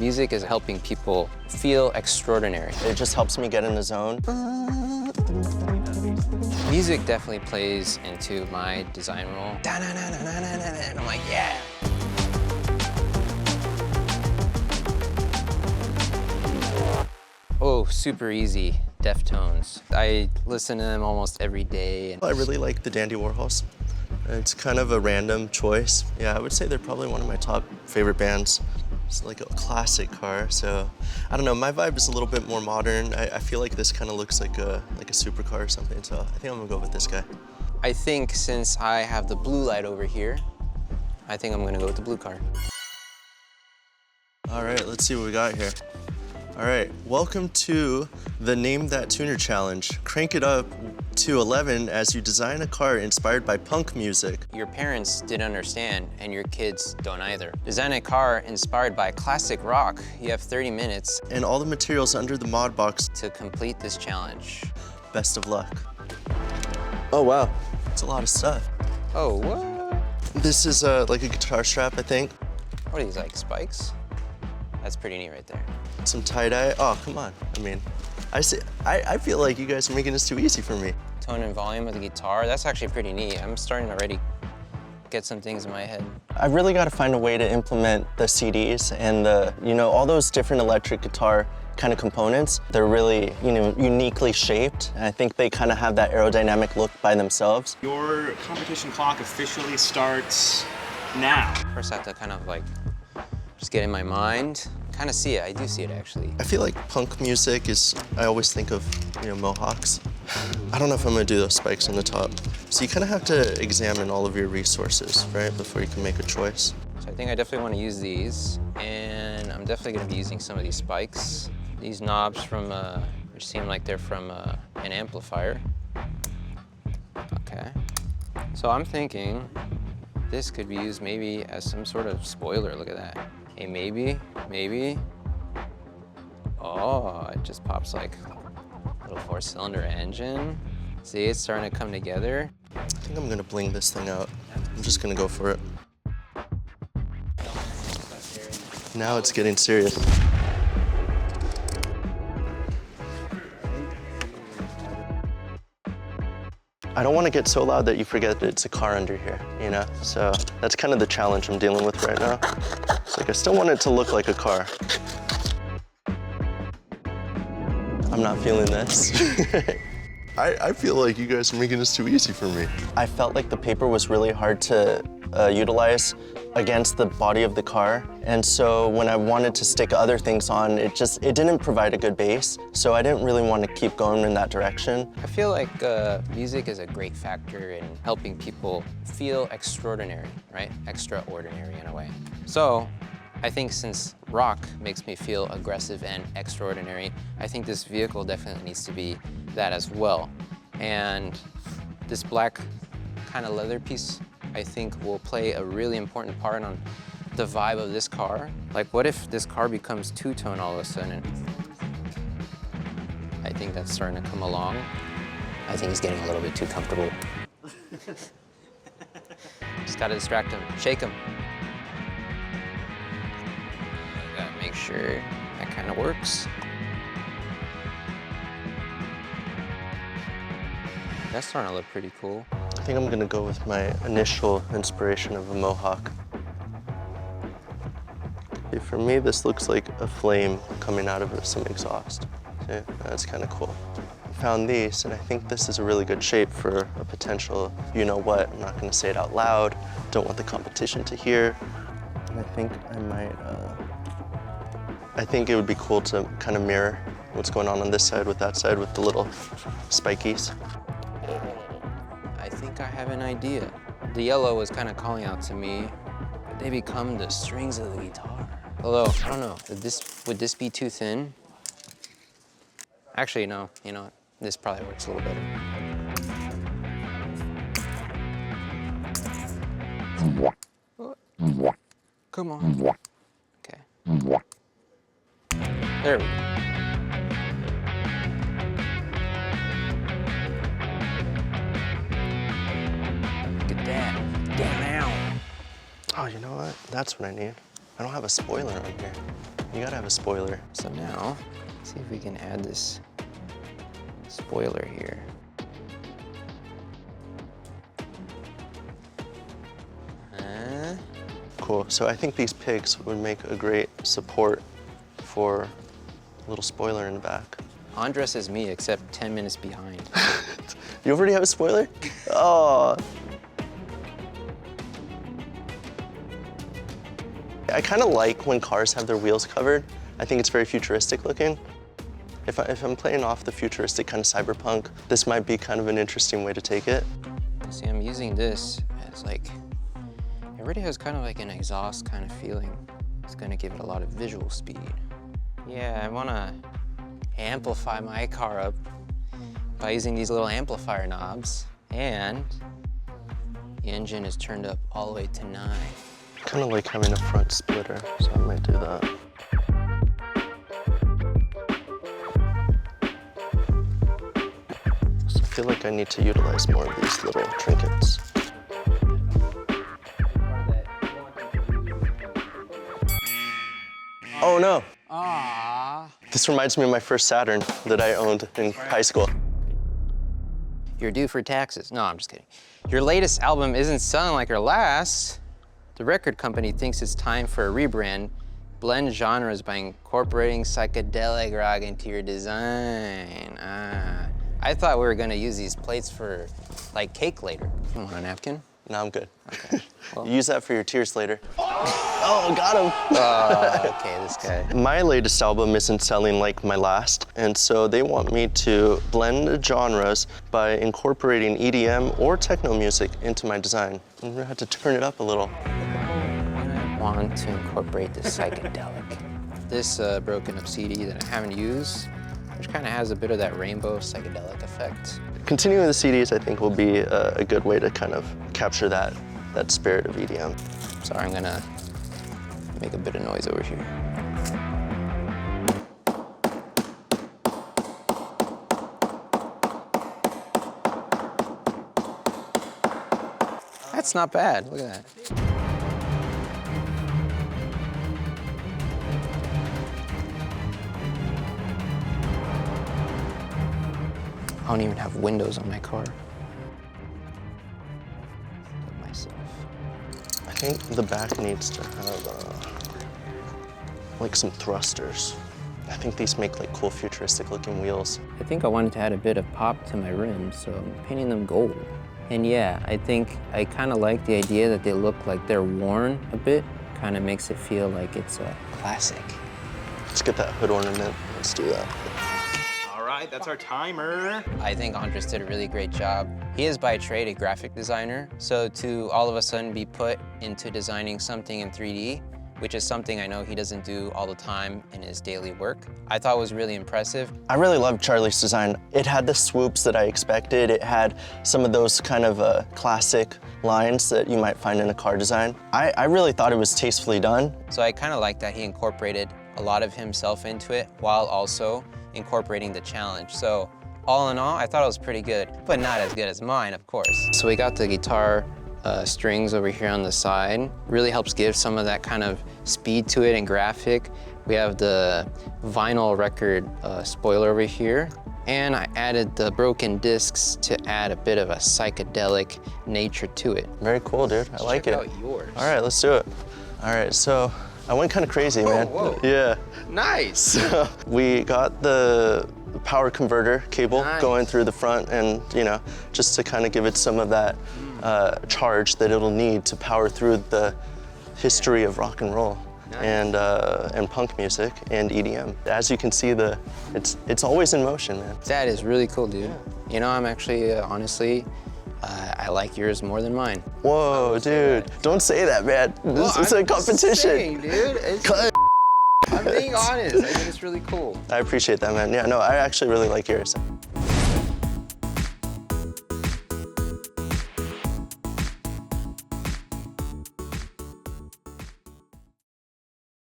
Music is helping people feel extraordinary. It just helps me get in the zone. Music definitely plays into my design role. And I'm like, yeah. Oh, super easy. Deftones. I listen to them almost every day. I really like the Dandy Warhols. It's kind of a random choice. Yeah, I would say they're probably one of my top favorite bands. It's like a classic car, so I don't know. My vibe is a little bit more modern. I feel like this kind of looks like a supercar or something, so I think I'm gonna go with this guy. I think since I have the blue light over here, I think I'm gonna go with the blue car. All right, let's see what we got here. All right, welcome to the Name That Tuner Challenge. Crank it up to 11 as you design a car inspired by punk music. Your parents didn't understand, and your kids don't either. Design a car inspired by classic rock. You have 30 minutes. And all the materials under the mod box. To complete this challenge. Best of luck. Oh, wow. It's a lot of stuff. Oh, what? This is like a guitar strap, I think. What are these, like spikes? That's pretty neat right there. Some tie-dye. Oh, come on. I mean, I feel like you guys are making this too easy for me. Tone and volume of the guitar, that's actually pretty neat. I'm starting to already get some things in my head. I really got to find a way to implement the CDs and all those different electric guitar kind of components. They're really, uniquely shaped. And I think they kind of have that aerodynamic look by themselves. Your competition clock officially starts now. First I have to kind of like just get in my mind, kind of see it. I do see it actually. I feel like punk music is, I always think of, mohawks. I don't know if I'm gonna do those spikes on the top. So you kind of have to examine all of your resources, right, before you can make a choice. So I think I definitely want to use these, and I'm definitely gonna be using some of these spikes. These knobs from, which seem like they're from an amplifier. Okay. So I'm thinking this could be used maybe as some sort of spoiler. Look at that. Hey, maybe. Oh, it just pops like a little 4-cylinder engine. See, it's starting to come together. I think I'm gonna bling this thing out. I'm just gonna go for it. Now it's getting serious. I don't want to get so loud that you forget that it's a car under here, So that's kind of the challenge I'm dealing with right now. It's like I still want it to look like a car. I'm not feeling this. I feel like you guys are making this too easy for me. I felt like the paper was really hard to utilize against the body of the car. And so when I wanted to stick other things on, it didn't provide a good base. So I didn't really want to keep going in that direction. I feel like music is a great factor in helping people feel extraordinary, right? Extraordinary in a way. So I think since rock makes me feel aggressive and extraordinary, I think this vehicle definitely needs to be that as well. And this black kind of leather piece, I think will play a really important part on the vibe of this car. Like, what if this car becomes two-tone all of a sudden? I think that's starting to come along. I think he's getting a little bit too comfortable. Just gotta distract him, shake him. I gotta make sure that kind of works. That's starting to look pretty cool. I think I'm gonna go with my initial inspiration of a mohawk. Okay, for me, this looks like a flame coming out of some exhaust. See? That's kind of cool. I found these, and I think this is a really good shape for a potential you-know-what. I'm not gonna say it out loud. Don't want the competition to hear. And I think I might, I think it would be cool to kind of mirror what's going on this side with that side with the little spikies. I think I have an idea. The yellow was kind of calling out to me. They become the strings of the guitar. Although, I don't know, would this be too thin? Actually, no, this probably works a little better. Come on. Okay. There we go. Oh, you know what? That's what I need. I don't have a spoiler on here. You gotta have a spoiler. So now, let's see if we can add this spoiler here. Cool, so I think these pigs would make a great support for a little spoiler in the back. Andres is me, except 10 minutes behind. You already have a spoiler? Oh. I kind of like when cars have their wheels covered. I think it's very futuristic looking. If I'm playing off the futuristic kind of cyberpunk, this might be kind of an interesting way to take it. See, I'm using this as like, it already has kind of like an exhaust kind of feeling. It's gonna give it a lot of visual speed. Yeah, I wanna amplify my car up by using these little amplifier knobs. And the engine is turned up all the way to 9. I kind of like having a front splitter, so I might do that. So I feel like I need to utilize more of these little trinkets. Oh no! Ah. This reminds me of my first Saturn that I owned in high school. You're due for taxes. No, I'm just kidding. Your latest album isn't selling like your last. The record company thinks it's time for a rebrand. Blend genres by incorporating psychedelic rock into your design. I thought we were gonna use these plates for like cake later. You want a napkin? No, I'm good. Okay. Well. Use that for your tears later. Oh, got him! Okay, this guy. My latest album isn't selling like my last, and so they want me to blend genres by incorporating EDM or techno music into my design. I'm gonna have to turn it up a little. I want to incorporate the psychedelic. This broken up CD that I haven't used, which kind of has a bit of that rainbow psychedelic effect. Continuing the CDs, I think, will be a good way to kind of capture that spirit of EDM. Sorry, I'm gonna make a bit of noise over here. That's not bad, look at that. I don't even have windows on my car. Look at myself. I think the back needs to have like some thrusters. I think these make like cool futuristic looking wheels. I think I wanted to add a bit of pop to my rims, so I'm painting them gold. And yeah, I think I kind of like the idea that they look like they're worn a bit. Kind of makes it feel like it's a classic. Let's get that hood ornament. Let's do that. All right, that's our timer. I think Andres did a really great job. He is by trade a graphic designer, so to all of a sudden be put into designing something in 3D, which is something I know he doesn't do all the time in his daily work, I thought was really impressive. I really loved Charlie's design. It had the swoops that I expected. It had some of those kind of classic lines that you might find in a car design. I really thought it was tastefully done. So I kind of like that he incorporated a lot of himself into it while also incorporating the challenge. So all in all, I thought it was pretty good, but not as good as mine, of course. So we got the guitar strings over here on the side. Really helps give some of that kind of speed to it and graphic. We have the vinyl record spoiler over here. And I added the broken discs to add a bit of a psychedelic nature to it. Very cool, dude. I like it. Check out yours. All right, let's do it. All right, so I went kind of crazy, man. Whoa. Yeah. Nice. So we got the power converter cable Nice. going through the front, and just to kind of give it some of that charge that it'll need to power through the history of rock and roll. Nice. And punk music and EDM. As you can see, it's always in motion, man. That is really cool, dude. Yeah. You know, I'm actually, honestly, I like yours more than mine. Whoa, dude, don't say that, man. This is a competition. Saying, dude. I'm being honest. I think it's really cool. I appreciate that, man. Yeah, no, I actually really like yours.